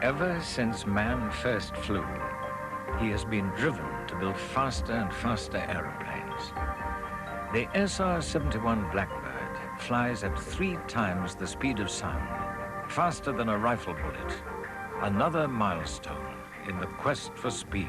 Ever since man first flew, he has been driven to build faster and faster aeroplanes. The SR-71 Blackbird flies at 3 times the speed of sound, faster than a rifle bullet, another milestone in the quest for speed.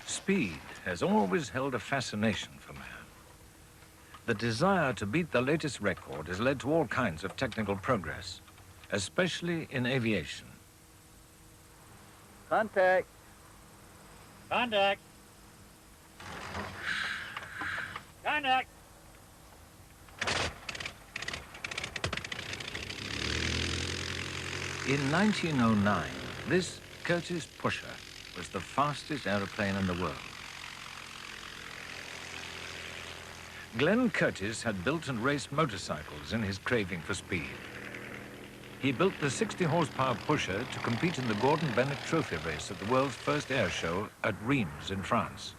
Speed has always held a fascination for man. The desire to beat the latest record has led to all kinds of technical progress, especially in aviation. Contact. Contact. Contact. In 1909, this Curtiss Pusher was the fastest aeroplane in the world. Glenn Curtiss had built and raced motorcycles in his craving for speed. He built the 60-horsepower Pusher to compete in the Gordon Bennett Trophy race at the world's first air show at Reims in France.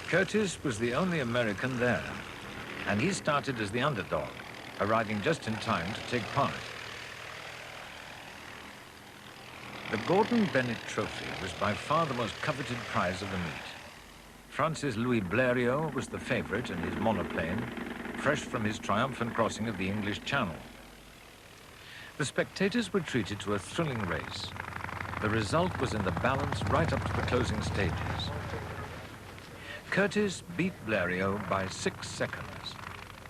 Curtiss was the only American there, and he started as the underdog, arriving just in time to take part. The Gordon Bennett Trophy was by far the most coveted prize of the meet. Francis Louis Blériot was the favorite in his monoplane, fresh from his triumphant crossing of the English Channel. The spectators were treated to a thrilling race. The result was in the balance right up to the closing stages. Curtiss beat Blériot by 6 seconds,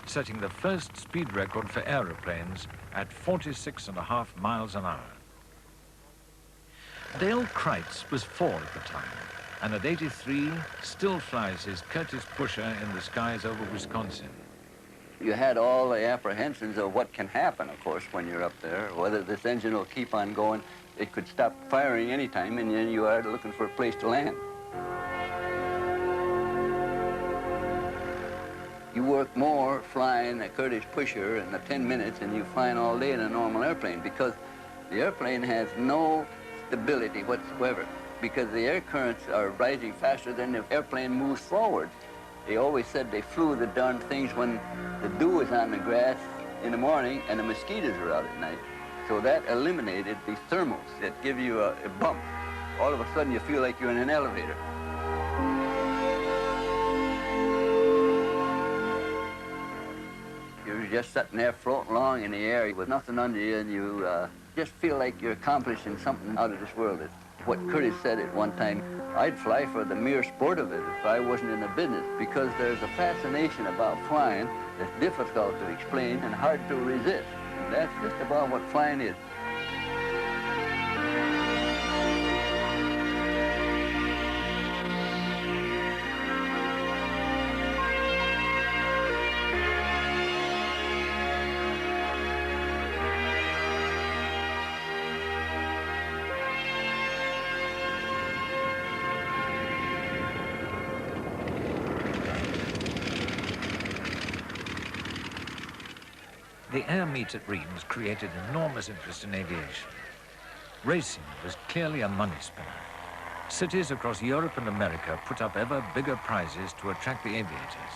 setting the first speed record for aeroplanes at 46.5 miles an hour. Dale Kreitz was 4 at the time, and at 83 still flies his Curtiss Pusher in the skies over Wisconsin. You had all the apprehensions of what can happen, of course, when you're up there, whether this engine will keep on going. It could stop firing anytime, and then you are looking for a place to land. You work more flying a Curtiss Pusher in the 10 minutes than you flying all day in a normal airplane, because the airplane has no stability whatsoever, because the air currents are rising faster than the airplane moves forward. They always said they flew the darn things when the dew is on the grass in the morning and the mosquitoes are out at night. So that eliminated the thermals that give you a bump. All of a sudden you feel like you're in an elevator. You're just sitting there floating along in the air with nothing under you, and you just feel like you're accomplishing something out of this world. It's what Curtiss said at one time, I'd fly for the mere sport of it if I wasn't in the business, because there's a fascination about flying that's difficult to explain and hard to resist. And that's just about what flying is. The air meet at Reims created enormous interest in aviation. Racing was clearly a money spinner. Cities across Europe and America put up ever bigger prizes to attract the aviators.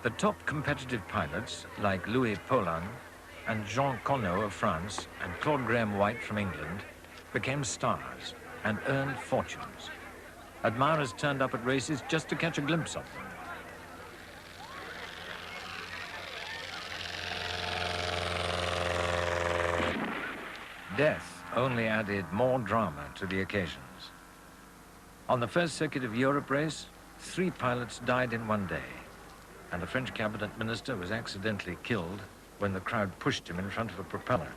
The top competitive pilots, like Louis Paulhan and Jean Conneau of France and Claude Graham-White from England, became stars and earned fortunes. Admirers turned up at races just to catch a glimpse of them. Death only added more drama to the occasions. On the first circuit of Europe race, 3 pilots died in one day, and a French cabinet minister was accidentally killed when the crowd pushed him in front of a propeller.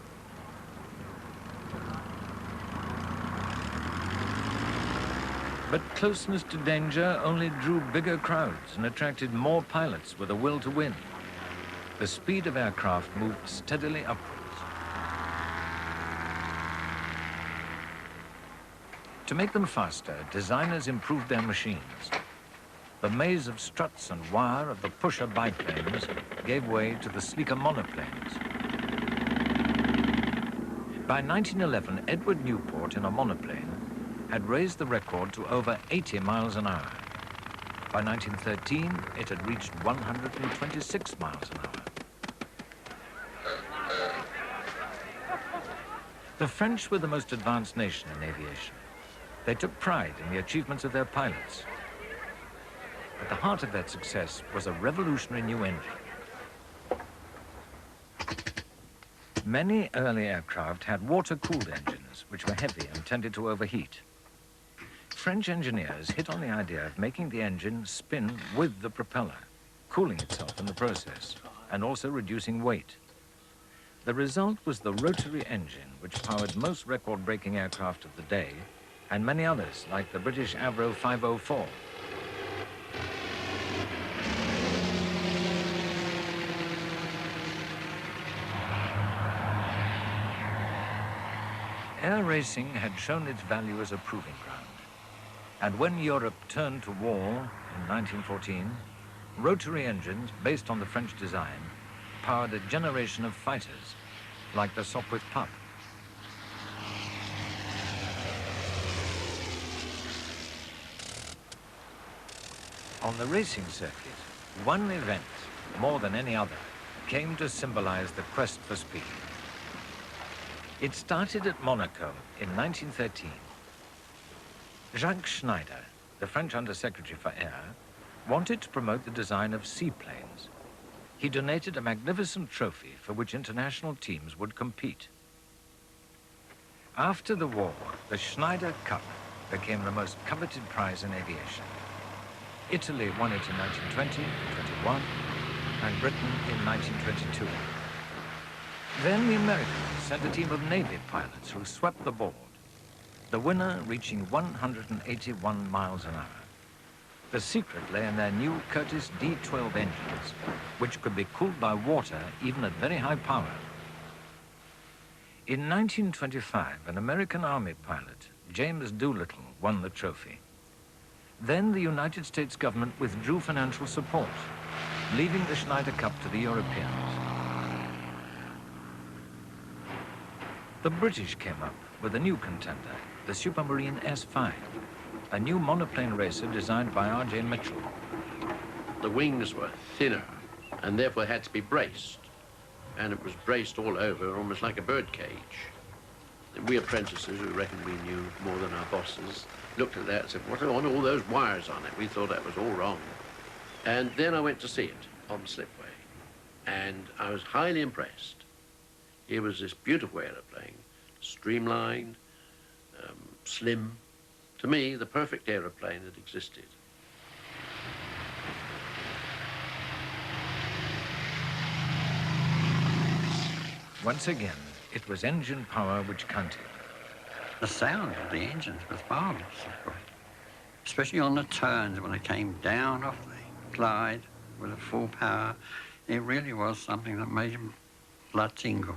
But closeness to danger only drew bigger crowds and attracted more pilots with a will to win. The speed of aircraft moved steadily upwards. To make them faster, designers improved their machines. The maze of struts and wire of the pusher biplanes gave way to the sleeker monoplanes. By 1911, Edward Newport in a monoplane had raised the record to over 80 miles an hour. By 1913, it had reached 126 miles an hour. The French were the most advanced nation in aviation. They took pride in the achievements of their pilots. At the heart of that success was a revolutionary new engine. Many early aircraft had water-cooled engines, which were heavy and tended to overheat. French engineers hit on the idea of making the engine spin with the propeller, cooling itself in the process, and also reducing weight. The result was the rotary engine, which powered most record-breaking aircraft of the day, and many others, like the British Avro 504. Air racing had shown its value as a proving ground. And when Europe turned to war in 1914, rotary engines, based on the French design, powered a generation of fighters, like the Sopwith Pup. On the racing circuit, one event, more than any other, came to symbolize the quest for speed. It started at Monaco in 1913. Jacques Schneider, the French Undersecretary for Air, wanted to promote the design of seaplanes. He donated a magnificent trophy for which international teams would compete. After the war, the Schneider Cup became the most coveted prize in aviation. Italy won it in 1920, 21, and Britain in 1922. Then the Americans sent a team of Navy pilots who swept the board, the winner reaching 181 miles an hour. The secret lay in their new Curtiss D-12 engines, which could be cooled by water even at very high power. In 1925, an American Army pilot, James Doolittle, won the trophy. Then the United States government withdrew financial support, leaving the Schneider Cup to the Europeans. The British came up with a new contender, the Supermarine S5, a new monoplane racer designed by R.J. Mitchell. The wings were thinner and therefore had to be braced. And it was braced all over, almost like a bird cage. We apprentices who reckoned we knew more than our bosses looked at that and said, what are all those wires on it? We thought that was all wrong. And then I went to see it on the slipway. And I was highly impressed. It was this beautiful aeroplane, streamlined, slim. To me, the perfect aeroplane that existed. Once again, it was engine power which counted. The sound of the engines was marvelous, of course. Especially on the turns when it came down off the glide with a full power. It really was something that made your blood tingle.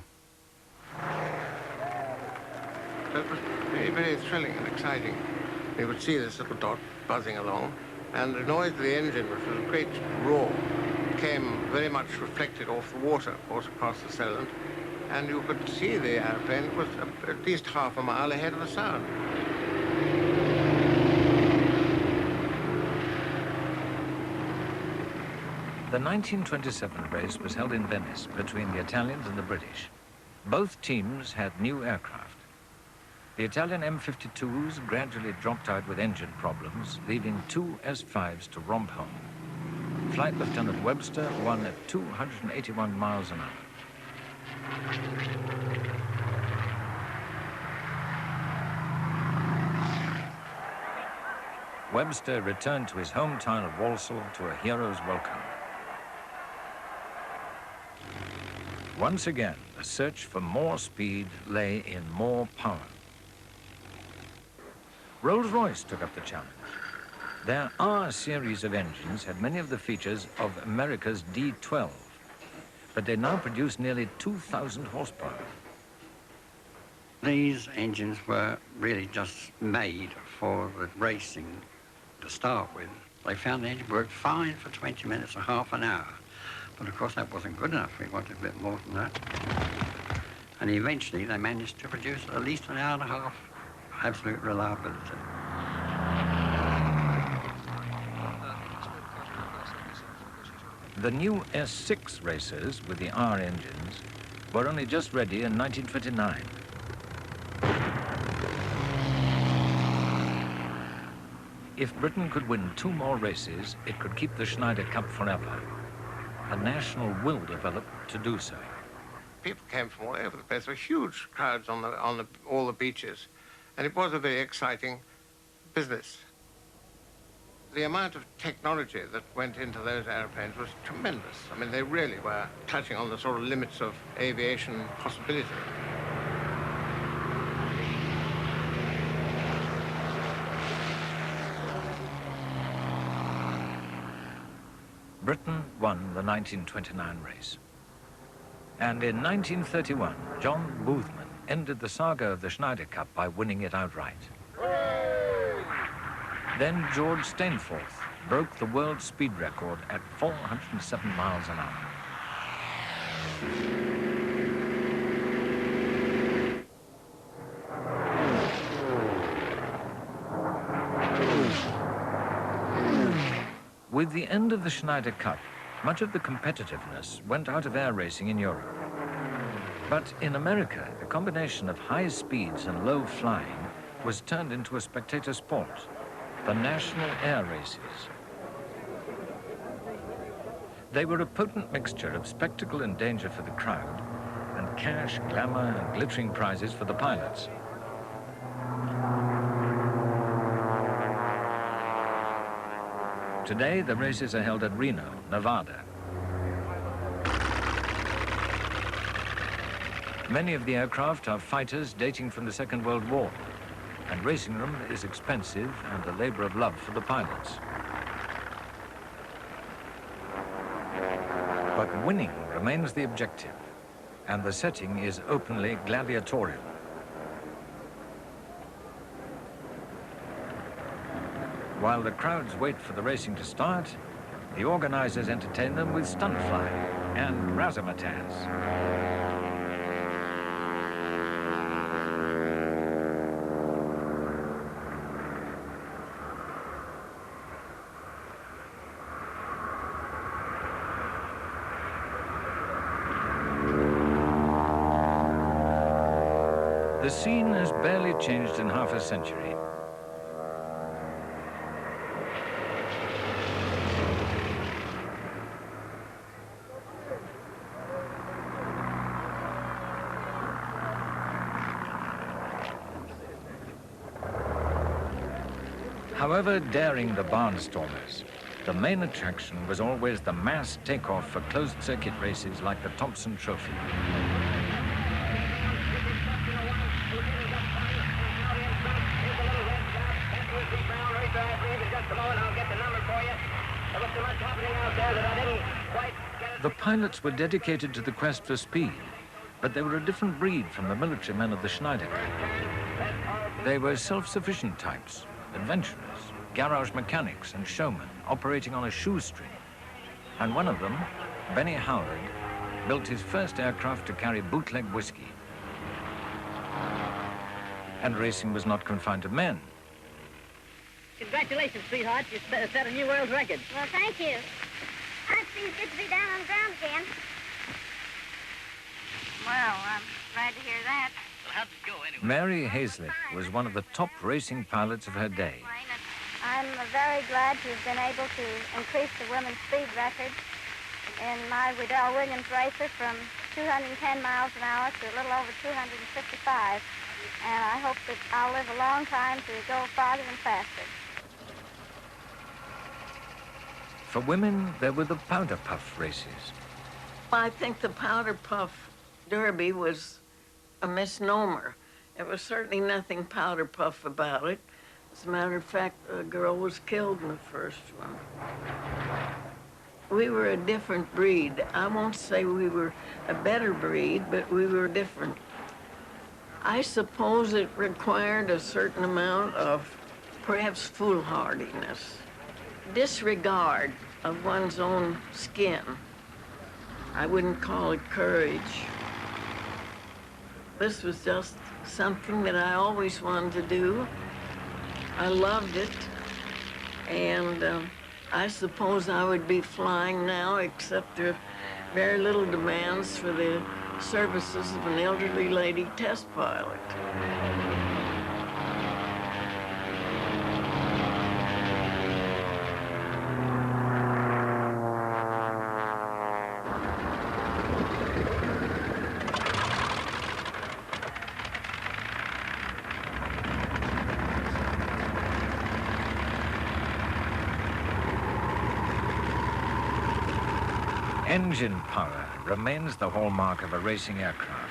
It was very, very thrilling and exciting. You would see this little dot buzzing along, and the noise of the engine, which was a great roar, came very much reflected off the water, of course, across the Solent, and you could see the airplane was at least half a mile ahead of the sound. The 1927 race was held in Venice between the Italians and the British. Both teams had new aircraft. The Italian M52s gradually dropped out with engine problems, leaving 2 S5s to romp home. Flight Lieutenant Webster won at 281 miles an hour. Webster returned to his hometown of Walsall to a hero's welcome. Once again, the search for more speed lay in more power. Rolls-Royce took up the challenge. Their R series of engines had many of the features of America's D12, but they now produce nearly 2,000 horsepower. These engines were really just made for the racing to start with. They found the engine worked fine for 20 minutes or half an hour, but of course that wasn't good enough. We wanted a bit more than that. And eventually they managed to produce at least an hour and a half absolute reliability. The new S6 racers with the R engines were only just ready in 1929. If Britain could win 2 more races, it could keep the Schneider Cup forever. A national will develop to do so. People came from all over the place. There were huge crowds on all the beaches, and it was a very exciting business. The amount of technology that went into those airplanes was tremendous. I mean, they really were touching on the sort of limits of aviation possibility. Britain won the 1929 race. And in 1931, John Boothman ended the saga of the Schneider Cup by winning it outright. Then George Stainforth broke the world speed record at 407 miles an hour. With the end of the Schneider Cup, much of the competitiveness went out of air racing in Europe. But in America, the combination of high speeds and low flying was turned into a spectator sport, the national air races. They were a potent mixture of spectacle and danger for the crowd, and cash, glamour, and glittering prizes for the pilots. Today, the races are held at Reno, Nevada. Many of the aircraft are fighters dating from the Second World War, and racing them is expensive and a labor of love for the pilots. But winning remains the objective, and the setting is openly gladiatorial. While the crowds wait for the racing to start, the organizers entertain them with stunt flying and razzmatazz. The scene has barely changed in half a century. However daring the barnstormers, the main attraction was always the mass takeoff for closed-circuit races like the Thompson Trophy. The pilots were dedicated to the quest for speed, but they were a different breed from the military men of the Schneider Cup. They were self-sufficient types, adventurers, garage mechanics and showmen operating on a shoestring. And one of them, Benny Howard, built his first aircraft to carry bootleg whiskey. And racing was not confined to men. Congratulations, sweetheart. You set a new world record. Well, thank you. It seems good to be down on the ground again. Well, I'm glad to hear that. Well, how'd it go anyway? Mary Hazlitt was one of the top racing pilots of her day. I'm very glad to have been able to increase the women's speed record in my Riddell Williams racer from 210 miles an hour to a little over 255. And I hope that I'll live a long time to go farther and faster. For women, there were the powder puff races. I think the powder puff derby was a misnomer. There was certainly nothing powder puff about it. As a matter of fact, a girl was killed in the first one. We were a different breed. I won't say we were a better breed, but we were different. I suppose it required a certain amount of perhaps foolhardiness, disregard of one's own skin. I wouldn't call it courage. This was just something that I always wanted to do. I loved it, and I suppose I would be flying now, except there are very little demands for the services of an elderly lady test pilot. Engine power remains the hallmark of a racing aircraft.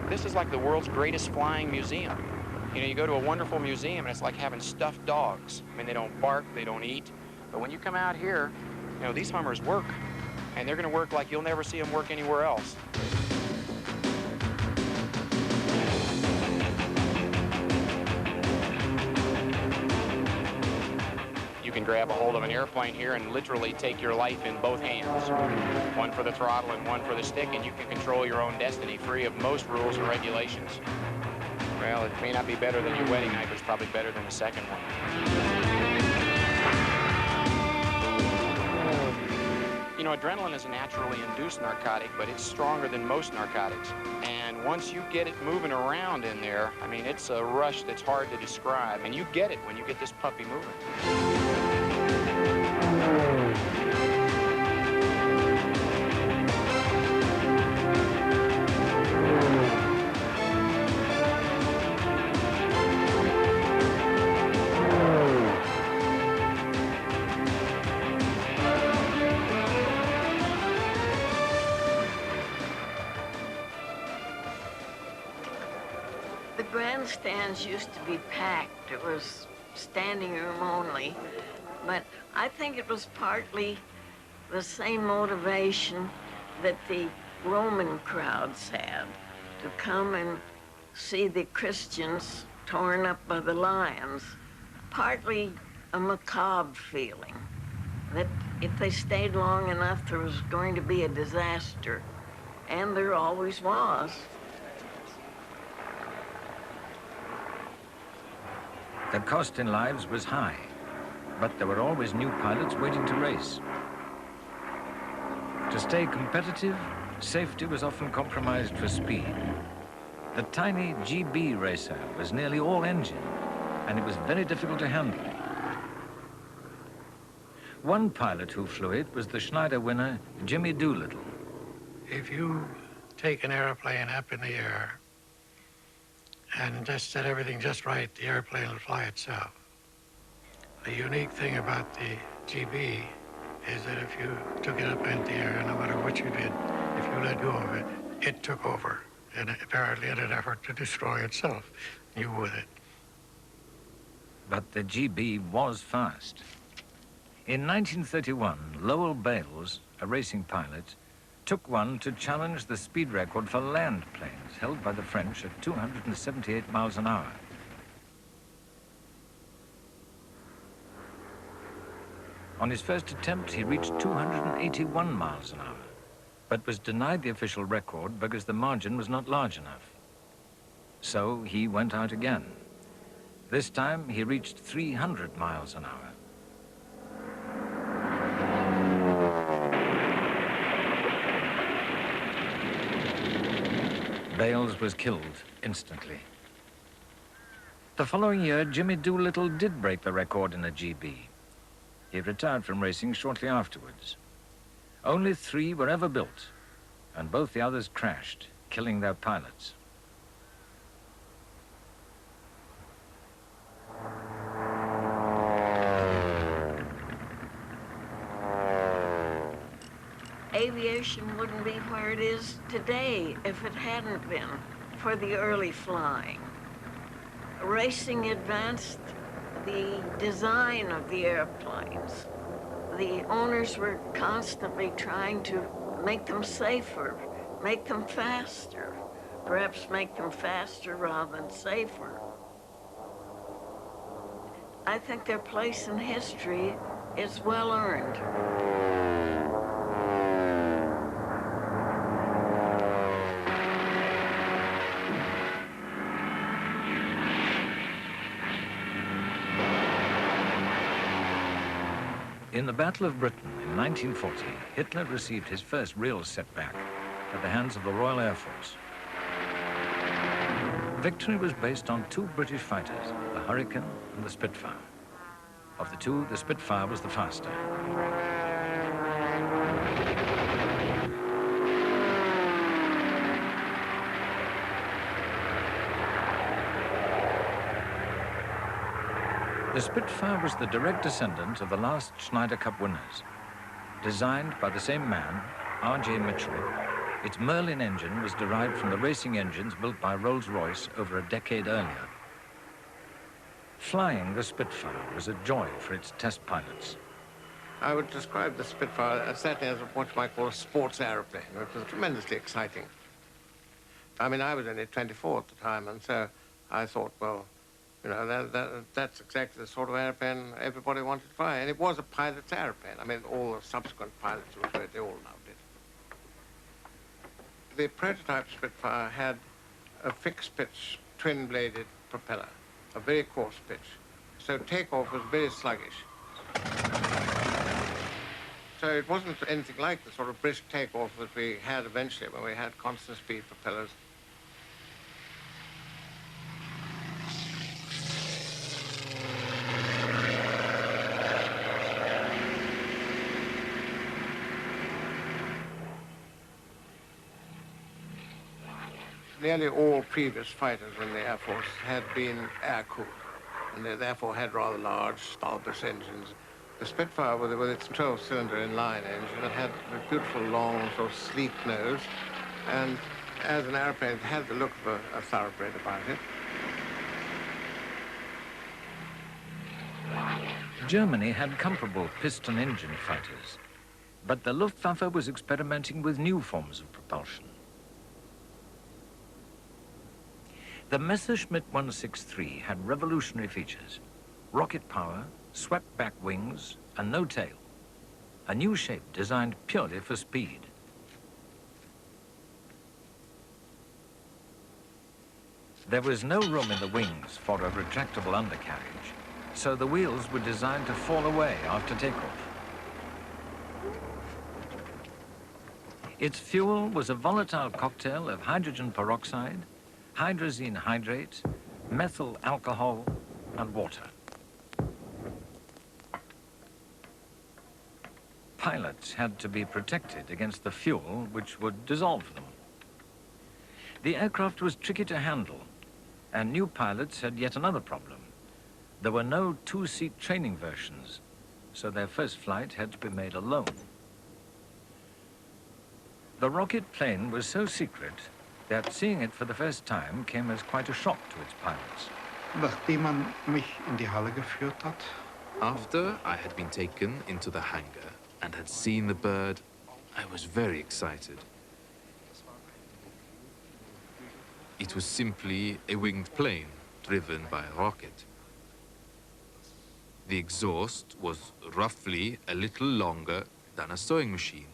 This is like the world's greatest flying museum. You know, you go to a wonderful museum and it's like having stuffed dogs. I mean, they don't bark, they don't eat. But when you come out here, you know, these Hummers work. And they're going to work like you'll never see them work anywhere else. You can grab a hold of an airplane here and literally take your life in both hands. One for the throttle and one for the stick, and you can control your own destiny, free of most rules and regulations. Well, it may not be better than your wedding night, but it's probably better than the second one. You know, adrenaline is a naturally induced narcotic, but it's stronger than most narcotics. And once you get it moving around in there, I mean, it's a rush that's hard to describe. And you get it when you get this puppy moving. The grandstands used to be packed. It was standing room only. But I think it was partly the same motivation that the Roman crowds had, to come and see the Christians torn up by the lions. Partly a macabre feeling that if they stayed long enough, there was going to be a disaster. And there always was. The cost in lives was high, but there were always new pilots waiting to race. To stay competitive, safety was often compromised for speed. The tiny GB racer was nearly all engine, and it was very difficult to handle. One pilot who flew it was the Schneider winner, Jimmy Doolittle. If you take an airplane up in the air and just set everything just right, the airplane will fly itself. The unique thing about the GB is that if you took it up into the air, no matter what you did, if you let go of it, it took over, and apparently in an effort to destroy itself, you with it. But the GB was fast. In 1931, Lowell Bales, a racing pilot, took one to challenge the speed record for land planes held by the French at 278 miles an hour. On his first attempt, he reached 281 miles an hour, but was denied the official record because the margin was not large enough. So he went out again. This time, he reached 300 miles an hour. Bales was killed instantly. The following year, Jimmy Doolittle did break the record in a GB. He retired from racing shortly afterwards. Only 3 were ever built, and both the others crashed, killing their pilots. aviation wouldn't be where it is today if it hadn't been for the early flying. Racing advanced the design of the airplanes. The owners were constantly trying to make them safer, make them faster, perhaps make them faster rather than safer. I think their place in history is well earned. In the Battle of Britain in 1940, Hitler received his first real setback at the hands of the Royal Air Force. Victory was based on two British fighters, the Hurricane and the Spitfire. Of the two, the Spitfire was the faster. The Spitfire was the direct descendant of the last Schneider Cup winners. Designed by the same man, R.J. Mitchell, its Merlin engine was derived from the racing engines built by Rolls-Royce over a decade earlier. Flying the Spitfire was a joy for its test pilots. I would describe the Spitfire as certainly as what you might call a sports aeroplane. It was tremendously exciting. I mean, I was only 24 at the time, and so I thought, well, you know, that's exactly the sort of airplane everybody wanted to fly. And it was a pilot's airplane. I mean, all the subsequent pilots who flew it, they all loved it. The prototype Spitfire had a fixed-pitch, twin-bladed propeller, a very coarse pitch. So takeoff was very sluggish. So it wasn't anything like the sort of brisk takeoff that we had eventually when we had constant speed propellers. Nearly all previous fighters in the Air Force had been air-cooled, and they therefore had rather large, bulbous engines. The Spitfire, with its 12-cylinder inline engine, it had a beautiful, long, sort of sleek nose, and as an airplane, it had the look of a thoroughbred about it. Germany had comparable piston engine fighters, but the Luftwaffe was experimenting with new forms of propulsion. The Messerschmitt 163 had revolutionary features: rocket power, swept-back wings, and no tail. A new shape designed purely for speed. There was no room in the wings for a retractable undercarriage, so the wheels were designed to fall away after takeoff. Its fuel was a volatile cocktail of hydrogen peroxide, hydrazine hydrate, methyl alcohol, and water. Pilots had to be protected against the fuel, which would dissolve them. The aircraft was tricky to handle, and new pilots had yet another problem. There were no two-seat training versions, so their first flight had to be made alone. The rocket plane was so secret that seeing it for the first time came as quite a shock to its pilots. Nachdem man mich in die Halle geführt hat, after I had been taken into the hangar and had seen the bird, I was very excited. It was simply a winged plane driven by a rocket. The exhaust was roughly a little longer than a sewing machine.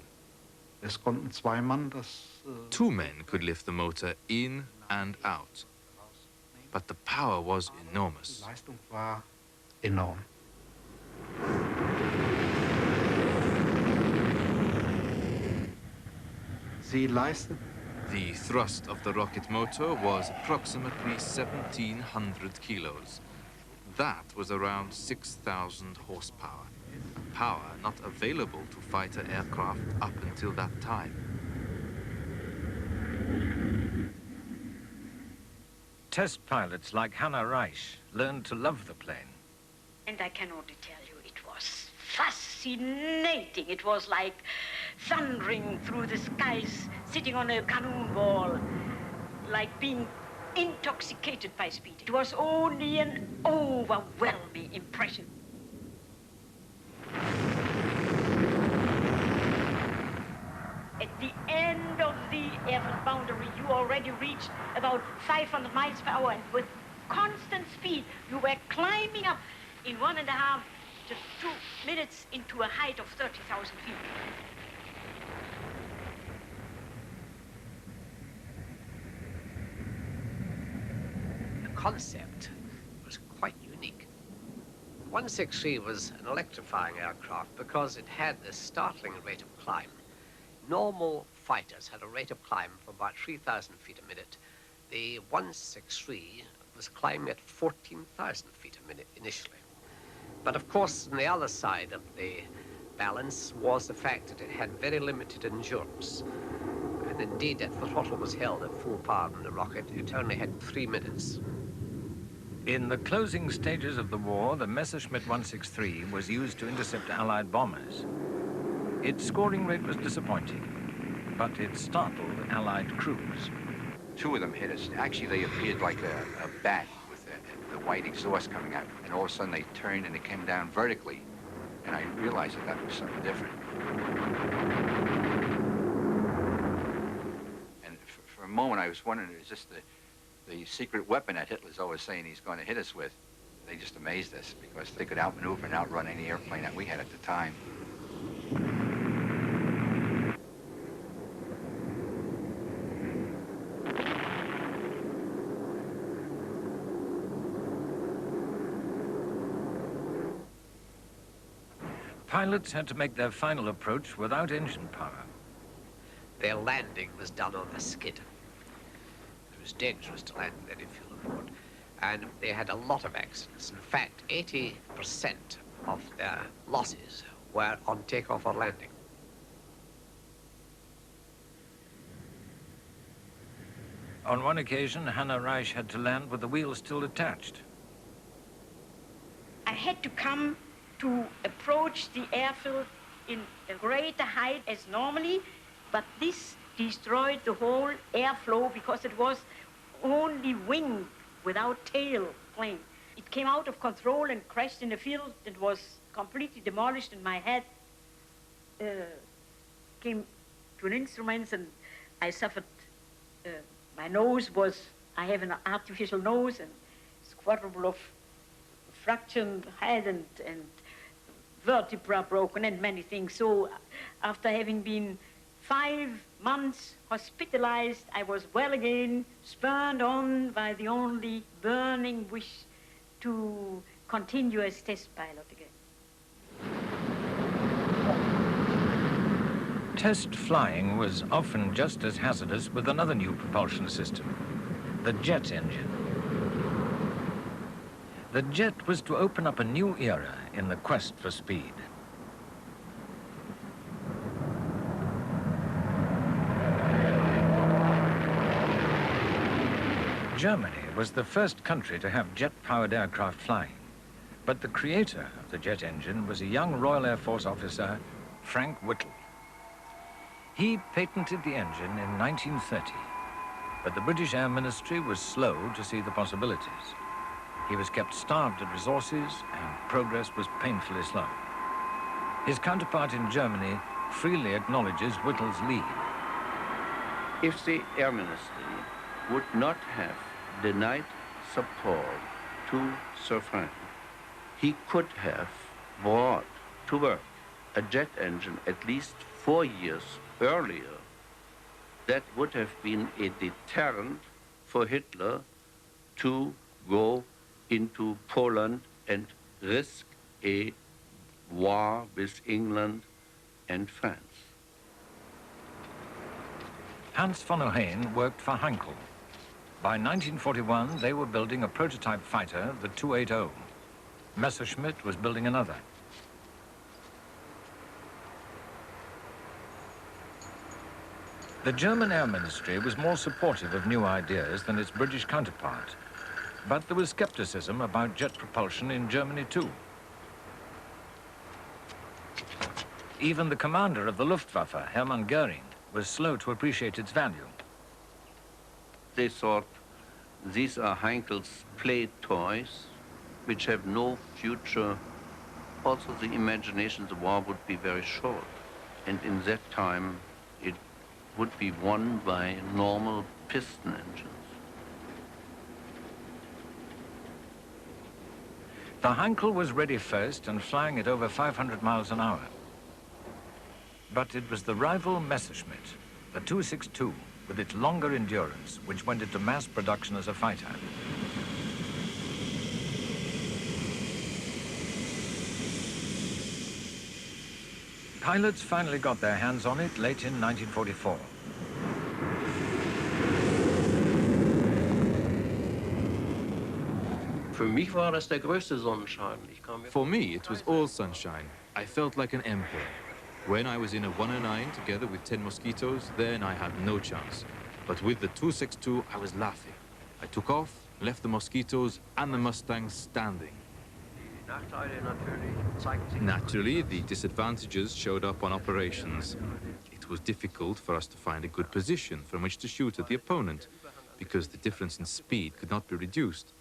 Es konnten zwei Mann das... Two men could lift the motor in and out, but the power was enormous. Die Leistung war enorm. Sie leistet... The thrust of the rocket motor was approximately 1,700 kilos. That was around 6,000 horsepower. Power not available to fighter aircraft up until that time. Test pilots like Hannah Reich learned to love the plane. And I can only tell you, it was fascinating. It was like thundering through the skies, sitting on a cannonball, like being intoxicated by speed. It was only an overwhelming impression. At the end of the airfield boundary, you already reached about 500 miles per hour, and with constant speed, you were climbing up in 1.5 to 2 minutes into a height of 30,000 feet. The concept was quite unique. 163 was an electrifying aircraft because it had a startling rate of climb. Normal fighters had a rate of climb of about 3,000 feet a minute. The 163 was climbing at 14,000 feet a minute initially. But of course, on the other side of the balance was the fact that it had very limited endurance. And indeed, if the throttle was held at full power on the rocket, it only had 3 minutes. In the closing stages of the war, the Messerschmitt 163 was used to intercept Allied bombers. Its scoring rate was disappointing, but it startled Allied crews. 2 of them hit us. Actually, they appeared like a bat with the white exhaust coming out, and all of a sudden they turned and it came down vertically, and I realized that that was something different. And for a moment, I was wondering, is this the secret weapon that Hitler's always saying he's going to hit us with? They just amazed us because they could outmaneuver and outrun any airplane that we had at the time. Pilots had to make their final approach without engine power. Their landing was done on a skid. It was dangerous to land with any fuel aboard, and they had a lot of accidents. In fact, 80% of their losses were on takeoff or landing. On one occasion, Hannah Reich had to land with the wheels still attached. I had to come to approach the airfield in a greater height as normally, but this destroyed the whole airflow because it was only wing without tail plane. It came out of control and crashed in the field and was completely demolished, and my head came to an instrument, and I suffered. My nose was, I have an artificial nose and it's quadruple of fractured head and vertebra broken and many things. So after having been 5 months hospitalized, I was well again, spurred on by the only burning wish to continue as test pilot again. Test flying was often just as hazardous with another new propulsion system, the jet engine. The jet was to open up a new era in the quest for speed. Germany was the first country to have jet-powered aircraft flying, but the creator of the jet engine was a young Royal Air Force officer, Frank Whittle. He patented the engine in 1930, but the British Air Ministry was slow to see the possibilities. He was kept starved of resources, and progress was painfully slow. His counterpart in Germany freely acknowledges Whittle's lead. If the Air Ministry would not have denied support to Sir Frank, he could have brought to work a jet engine at least 4 years earlier. That would have been a deterrent for Hitler to go into Poland and risk a war with England and France. Hans von Ohain worked for Heinkel. By 1941, they were building a prototype fighter, the 280. Messerschmitt was building another. The German Air Ministry was more supportive of new ideas than its British counterpart, but there was skepticism about jet propulsion in Germany too. Even the commander of the Luftwaffe, Hermann Göring, was slow to appreciate its value. They thought these are Heinkel's play toys, which have no future. Also, the imagination of the war would be very short. And in that time, it would be won by normal piston engines. The Heinkel was ready first and flying at over 500 miles an hour. But it was the rival Messerschmitt, the 262, with its longer endurance, which went into mass production as a fighter. Pilots finally got their hands on it late in 1944. For me, it was all sunshine. I felt like an emperor. When I was in a 109 together with 10 Mosquitoes, then I had no chance. But with the 262, I was laughing. I took off, left the Mosquitoes and the Mustangs standing. Naturally, the disadvantages showed up on operations. It was difficult for us to find a good position from which to shoot at the opponent, because the difference in speed could not be reduced.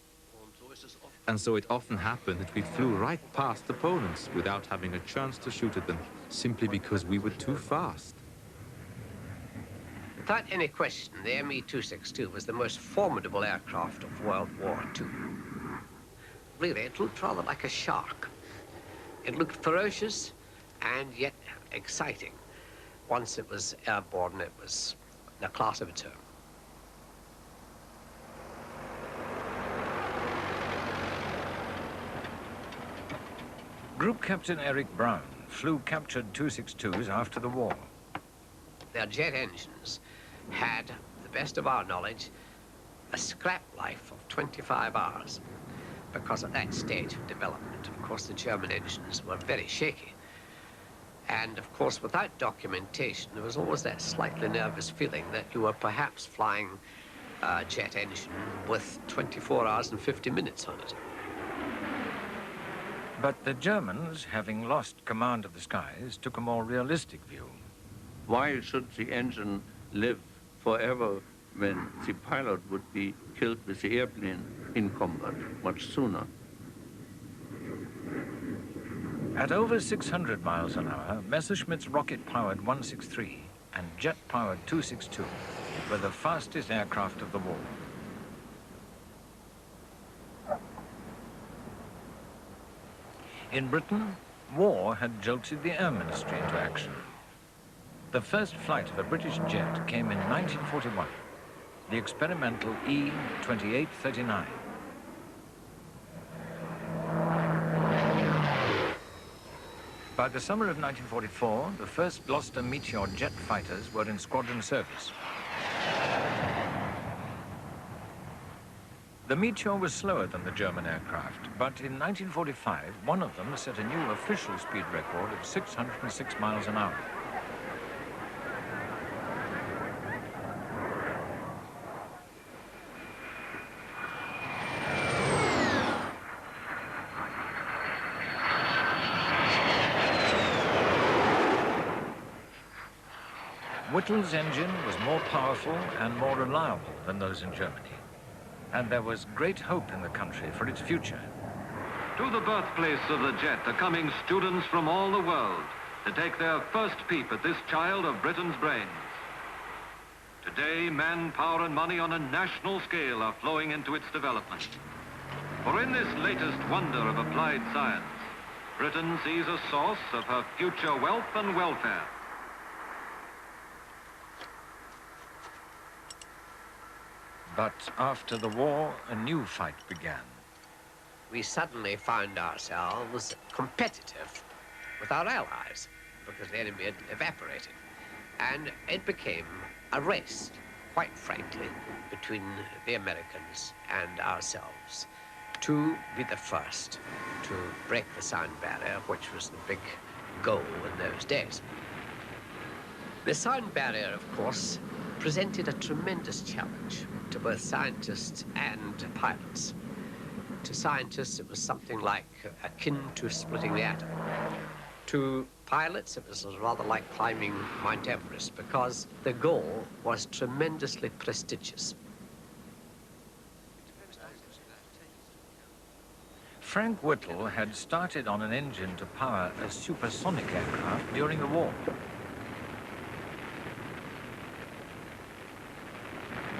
And so it often happened that we flew right past opponents without having a chance to shoot at them, simply because we were too fast. Without any question, the Me-262 was the most formidable aircraft of World War II. Really, it looked rather like a shark. It looked ferocious and yet exciting. Once it was airborne, it was a class of its own. Group Captain Eric Brown flew captured 262s after the war. Their jet engines had, to the best of our knowledge, a scrap life of 25 hours. Because at that stage of development, of course, the German engines were very shaky. And, of course, without documentation, there was always that slightly nervous feeling that you were perhaps flying a jet engine with 24 hours and 50 minutes on it. But the Germans, having lost command of the skies, took a more realistic view. Why should the engine live forever when the pilot would be killed with the airplane in combat much sooner? At over 600 miles an hour, Messerschmitt's rocket-powered 163 and jet-powered 262 were the fastest aircraft of the war. In Britain, war had jolted the Air Ministry into action. The first flight of a British jet came in 1941, the experimental E-2839. By the summer of 1944, the first Gloucester Meteor jet fighters were in squadron service. The Meteor was slower than the German aircraft, but in 1945, one of them set a new official speed record of 606 miles an hour. Whittle's engine was more powerful and more reliable than those in Germany. And there was great hope in the country for its future. To the birthplace of the jet are coming students from all the world to take their first peep at this child of Britain's brains. Today, man, power, and money on a national scale are flowing into its development. For in this latest wonder of applied science, Britain sees a source of her future wealth and welfare. But after the war, a new fight began. We suddenly found ourselves competitive with our allies because the enemy had evaporated. And it became a race, quite frankly, between the Americans and ourselves to be the first to break the sound barrier, which was the big goal in those days. The sound barrier, of course, presented a tremendous challenge to both scientists and pilots. To scientists, it was something like akin to splitting the atom. To pilots, it was rather like climbing Mount Everest because the goal was tremendously prestigious. Frank Whittle had started on an engine to power a supersonic aircraft during the war.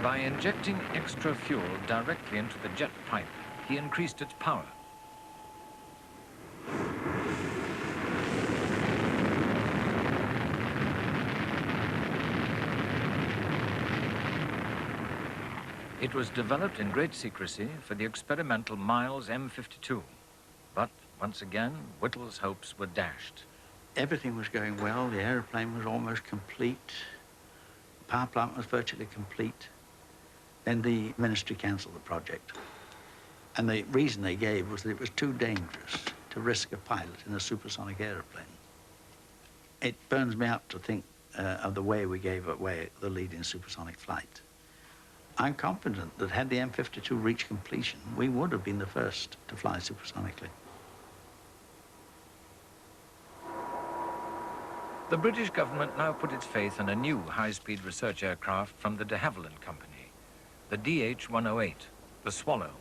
By injecting extra fuel directly into the jet pipe, he increased its power. It was developed in great secrecy for the experimental Miles M52. But once again, Whittle's hopes were dashed. Everything was going well. The aeroplane was almost complete. The power plant was virtually complete. Then the ministry cancelled the project. And the reason they gave was that it was too dangerous to risk a pilot in a supersonic aeroplane. It burns me up to think of the way we gave away the lead in supersonic flight. I'm confident that had the M52 reached completion, we would have been the first to fly supersonically. The British government now put its faith in a new high-speed research aircraft from the de Havilland Company, the DH-108, the Swallow.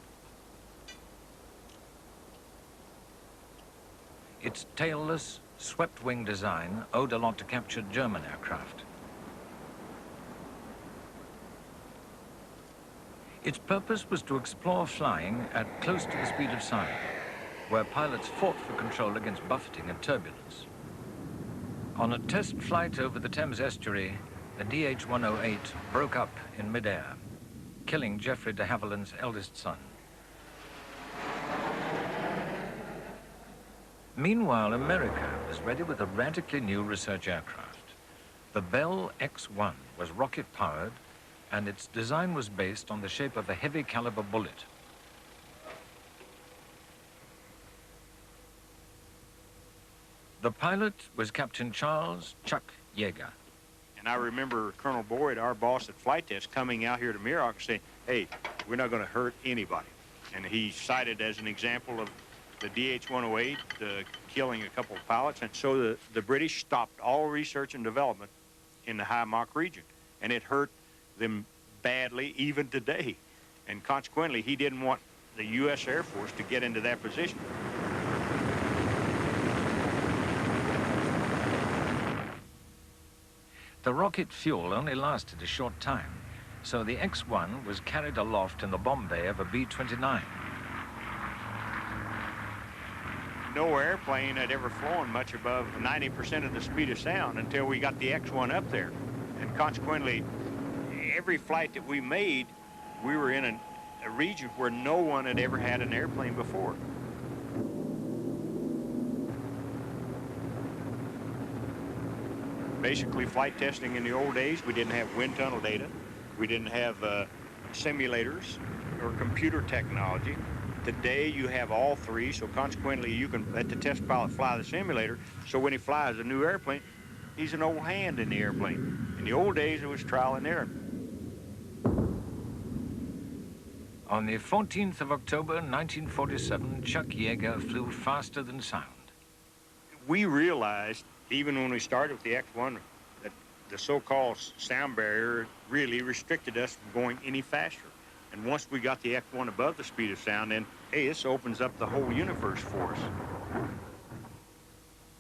Its tailless, swept-wing design owed a lot to captured German aircraft. Its purpose was to explore flying at close to the speed of sound, where pilots fought for control against buffeting and turbulence. On a test flight over the Thames estuary, the DH-108 broke up in midair, killing Geoffrey de Havilland's eldest son. Meanwhile, America was ready with a radically new research aircraft. The Bell X-1 was rocket-powered, and its design was based on the shape of a heavy-caliber bullet. The pilot was Captain Charles "Chuck" Yeager. And I remember Colonel Boyd, our boss at flight test, coming out here to Muroc and saying, hey, we're not going to hurt anybody. And he cited as an example of the DH-108 killing a couple of pilots. And so the British stopped all research and development in the high Mach region. And it hurt them badly even today. And consequently, he didn't want the U.S. Air Force to get into that position. The rocket fuel only lasted a short time, so the X-1 was carried aloft in the bomb bay of a B-29. No airplane had ever flown much above 90% of the speed of sound until we got the X-1 up there. And consequently, every flight that we made, we were in a region where no one had ever had an airplane before. Basically, flight testing in the old days, we didn't have wind tunnel data. We didn't have simulators or computer technology. Today, you have all three, so consequently, you can let the test pilot fly the simulator, so when he flies a new airplane, he's an old hand in the airplane. In the old days, it was trial and error. On the 14th of October, 1947, Chuck Yeager flew faster than sound. We realized, even when we started with the X-1, that the so-called sound barrier really restricted us from going any faster. And once we got the X-1 above the speed of sound, then, hey, this opens up the whole universe for us.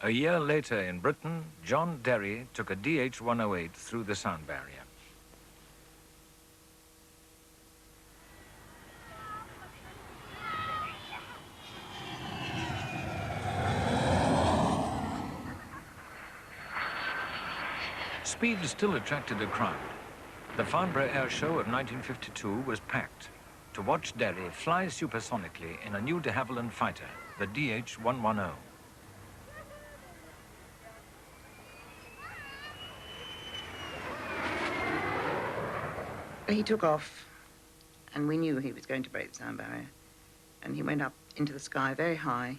A year later in Britain, John Derry took a DH-108 through the sound barrier. Speed still attracted a crowd. The Farnborough Air Show of 1952 was packed to watch Derry fly supersonically in a new de Havilland fighter, the DH-110. He took off, and we knew he was going to break the sound barrier. And he went up into the sky very high.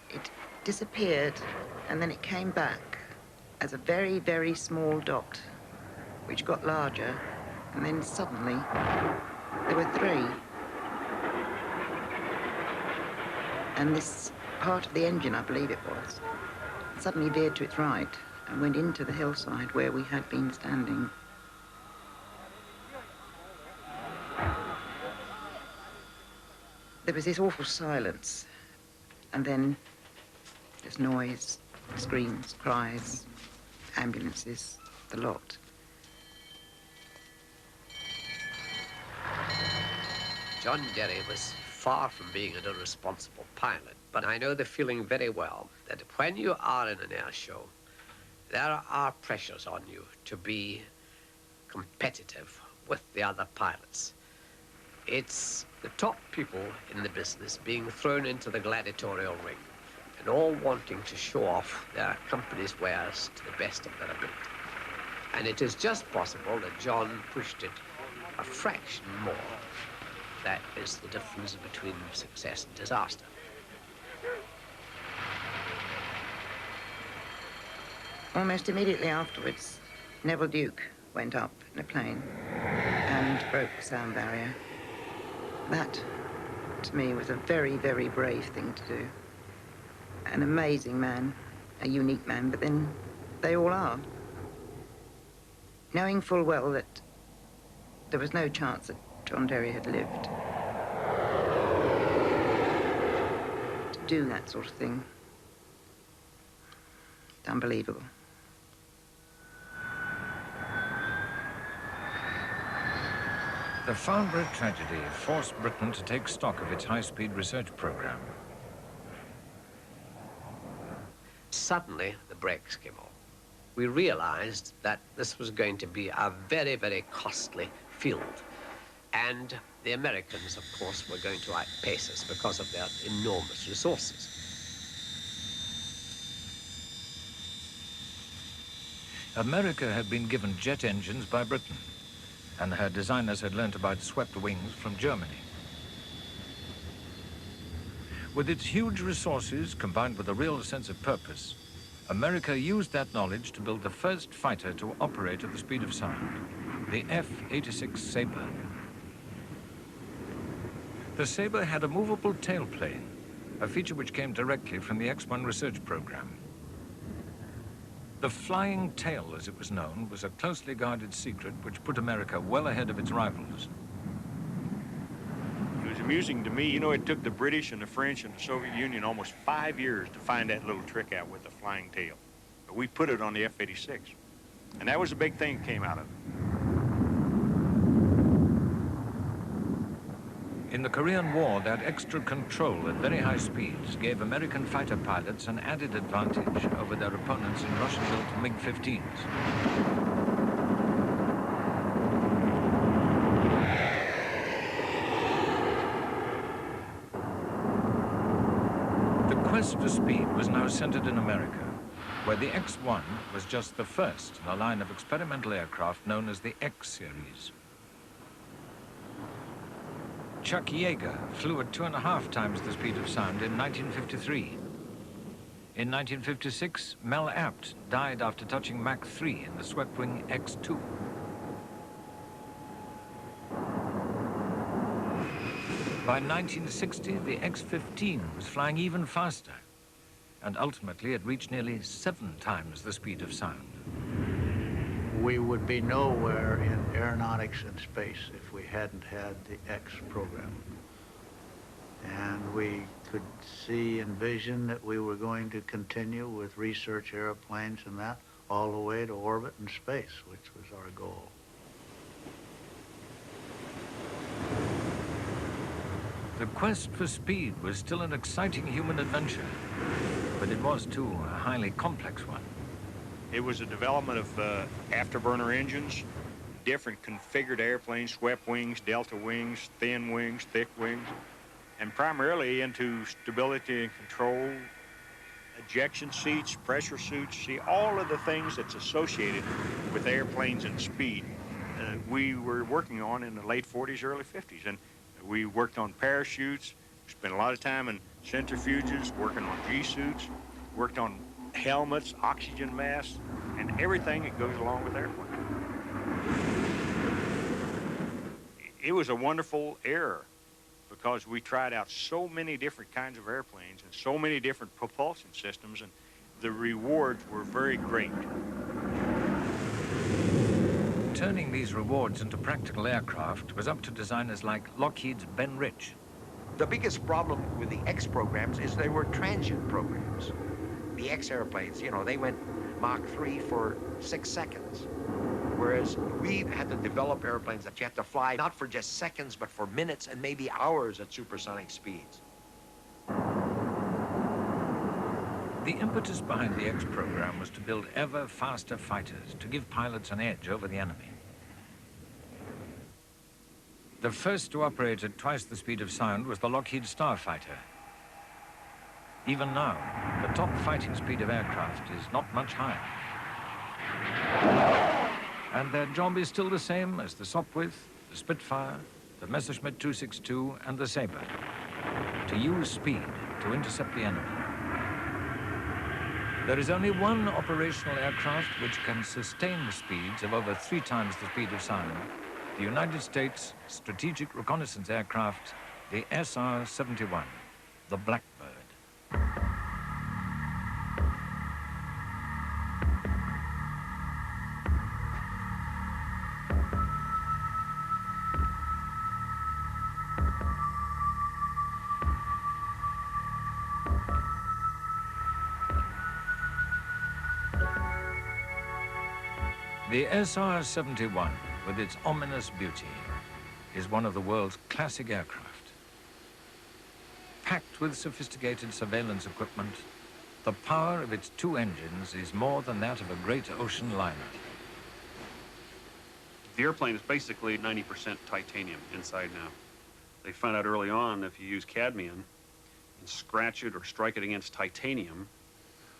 It disappeared, and then it came back as a very, very small dot, which got larger, and then suddenly there were three. And this part of the engine, I believe it was, suddenly veered to its right and went into the hillside where we had been standing. There was this awful silence, and then there's noise, screams, cries, ambulances, the lot. John Derry was far from being an irresponsible pilot, but I know the feeling very well that when you are in an air show, there are pressures on you to be competitive with the other pilots. It's the top people in the business being thrown into the gladiatorial ring and all wanting to show off their company's wares to the best of their ability. And it is just possible that John pushed it a fraction more. That is the difference between success and disaster. Almost immediately afterwards, Neville Duke went up in a plane and broke the sound barrier. That, to me, was a very, very brave thing to do. An amazing man, a unique man, but then they all are. Knowing full well that there was no chance that John Derry had lived. To do that sort of thing, it's unbelievable. The Farnborough tragedy forced Britain to take stock of its high-speed research program. Suddenly, the brakes came off. We realized that this was going to be a very, very costly field. And the Americans, of course, were going to outpace us because of their enormous resources. America had been given jet engines by Britain, and her designers had learnt about swept wings from Germany. With its huge resources combined with a real sense of purpose, America used that knowledge to build the first fighter to operate at the speed of sound, the F-86 Sabre. The Sabre had a movable tailplane, a feature which came directly from the X-1 research program. The flying tail, as it was known, was a closely guarded secret which put America well ahead of its rivals. It was amusing to me. You know, it took the British and the French and the Soviet Union almost 5 years to find that little trick out with the flying tail. But we put it on the F-86. And that was a big thing that came out of it. In the Korean War, that extra control at very high speeds gave American fighter pilots an added advantage over their opponents in Russian-built MiG-15s. The quest for speed was now centered in America, where the X-1 was just the first in a line of experimental aircraft known as the X-series. Chuck Yeager flew at 2.5 times the speed of sound in 1953. In 1956, Mel Abt died after touching Mach 3 in the swept-wing X-2. By 1960, the X-15 was flying even faster, and ultimately it reached nearly 7 times the speed of sound. We would be nowhere in aeronautics and space if we hadn't had the X program. And we could see and envision that we were going to continue with research airplanes and that all the way to orbit and space, which was our goal. The quest for speed was still an exciting human adventure, but it was, too, a highly complex one. It was a development of afterburner engines, different configured airplanes, swept wings, delta wings, thin wings, thick wings, and primarily into stability and control, ejection seats, pressure suits, see, all of the things that's associated with airplanes and speed. We were working on in the late 40s, early 50s, and we worked on parachutes, spent a lot of time in centrifuges, working on G-suits, worked on helmets, oxygen masks, and everything that goes along with airplanes. It was a wonderful era because we tried out so many different kinds of airplanes and so many different propulsion systems, and the rewards were very great. Turning these rewards into practical aircraft was up to designers like Lockheed's Ben Rich. The biggest problem with the X programs is they were transient programs. The X airplanes, you know, they went Mach 3 for 6 seconds. Whereas we had to develop airplanes that you had to fly not for just seconds, but for minutes and maybe hours at supersonic speeds. The impetus behind the X program was to build ever faster fighters to give pilots an edge over the enemy. The first to operate at twice the speed of sound was the Lockheed Starfighter. Even now, the top fighting speed of aircraft is not much higher. And their job is still the same as the Sopwith, the Spitfire, the Messerschmitt 262, and the Sabre. To use speed to intercept the enemy. There is only one operational aircraft which can sustain the speeds of over 3 times the speed of sound. The United States Strategic Reconnaissance Aircraft, the SR-71, the Blackbird. The SR-71, with its ominous beauty, is one of the world's classic aircraft. Packed with sophisticated surveillance equipment, the power of its 2 engines is more than that of a great ocean liner. The airplane is basically 90% titanium inside now. They found out early on if you use cadmium and scratch it or strike it against titanium,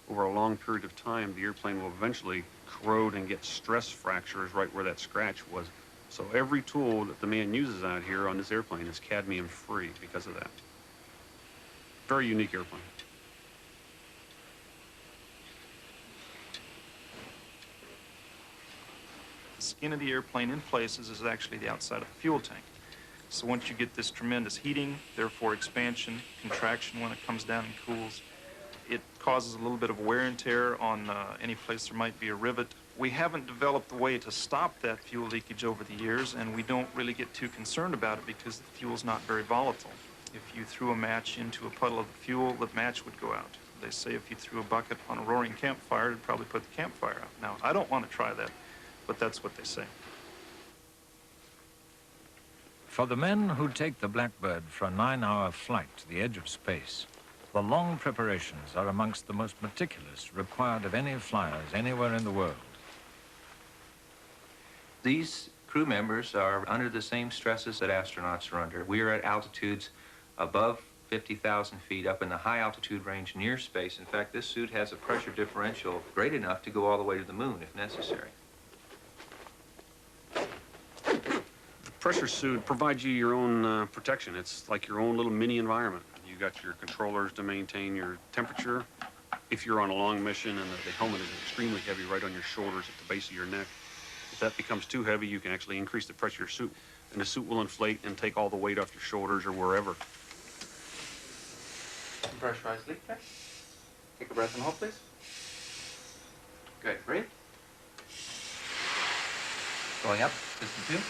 over a long period of time, the airplane will eventually corrode and get stress fractures right where that scratch was. So every tool that the man uses out here on this airplane is cadmium free because of that. Very unique airplane. The skin of the airplane in places is actually the outside of the fuel tank. So once you get this tremendous heating, therefore expansion, contraction when it comes down and cools, it causes a little bit of wear and tear on any place there might be a rivet. We haven't developed a way to stop that fuel leakage over the years, and we don't really get too concerned about it because the fuel's not very volatile. If you threw a match into a puddle of fuel, the match would go out. They say if you threw a bucket on a roaring campfire, it'd probably put the campfire out. Now, I don't want to try that, but that's what they say. For the men who take the Blackbird for a 9-hour flight to the edge of space, the long preparations are amongst the most meticulous required of any flyers anywhere in the world. These crew members are under the same stresses that astronauts are under. We are at altitudes above 50,000 feet, up in the high altitude range near space. In fact, this suit has a pressure differential great enough to go all the way to the moon if necessary. The pressure suit provides you your own protection. It's like your own little mini environment. You got your controllers to maintain your temperature. If you're on a long mission and the helmet is extremely heavy right on your shoulders at the base of your neck, if that becomes too heavy, you can actually increase the pressure of your suit, and the suit will inflate and take all the weight off your shoulders or wherever. Pressurize leak check. Take a breath and hold, please. Good. Breathe. Going up. Piston 2.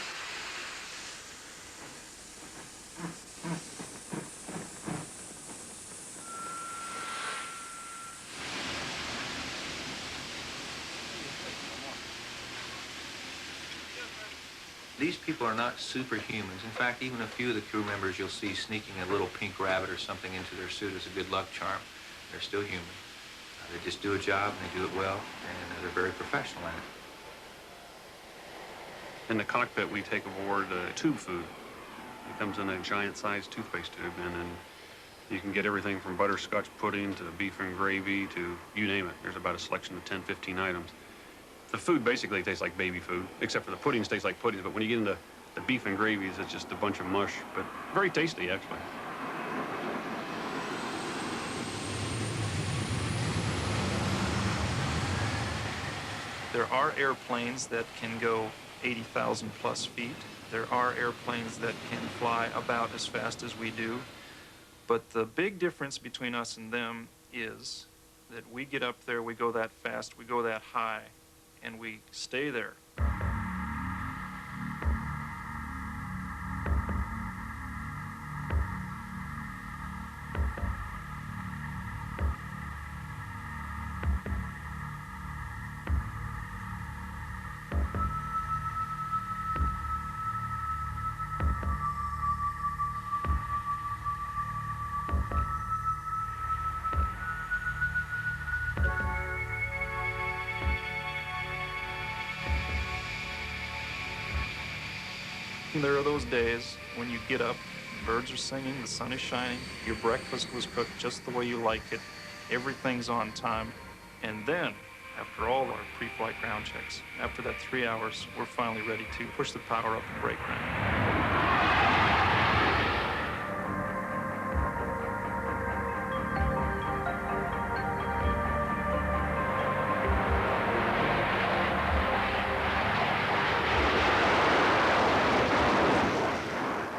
These people are not superhumans. In fact, even a few of the crew members you'll see sneaking a little pink rabbit or something into their suit as a good luck charm. They're still human. They just do a job, and they do it well, and they're very professional at it. In the cockpit, we take aboard tube food. It comes in a giant-sized toothpaste tube, and then you can get everything from butterscotch pudding to beef and gravy to you name it. There's about a selection of 10, 15 items. The food basically tastes like baby food, except for the puddings taste like puddings, but when you get into the beef and gravies, it's just a bunch of mush, but very tasty, actually. There are airplanes that can go 80,000 plus feet. There are airplanes that can fly about as fast as we do. But the big difference between us and them is that we get up there, we go that fast, we go that high, and we stay there. There are those days when you get up, birds are singing, the sun is shining, your breakfast was cooked just the way you like it, everything's on time, and then, after all our pre-flight ground checks, after that 3 hours, we're finally ready to push the power up and brake ground.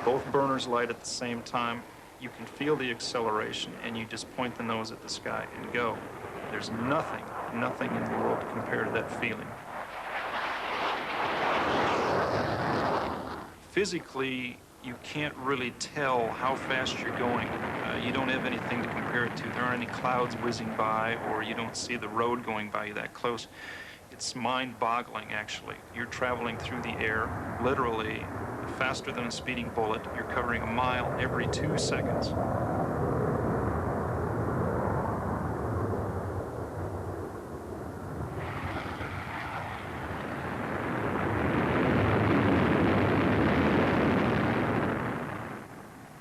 Both burners light at the same time. You can feel the acceleration, and you just point the nose at the sky and go. There's nothing in the world to compare to that feeling. Physically, you can't really tell how fast you're going. You don't have anything to compare it to. There aren't any clouds whizzing by, or you don't see the road going by you that close. It's mind-boggling, actually. You're traveling through the air, literally, faster than a speeding bullet. You're covering a mile every 2 seconds.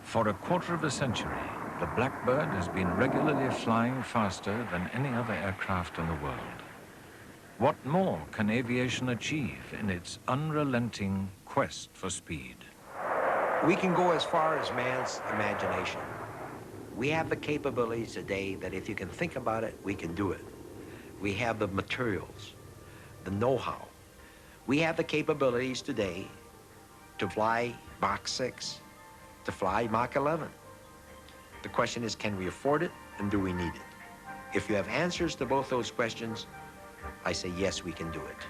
For a quarter of a century, the Blackbird has been regularly flying faster than any other aircraft in the world. What more can aviation achieve in its unrelenting quest for speed? We can go as far as man's imagination. We have the capabilities today that if you can think about it, we can do it. We have the materials, the know-how. We have the capabilities today to fly Mach 6, to fly Mach 11. The question is, can we afford it, and do we need it? If you have answers to both those questions, I say, yes, we can do it.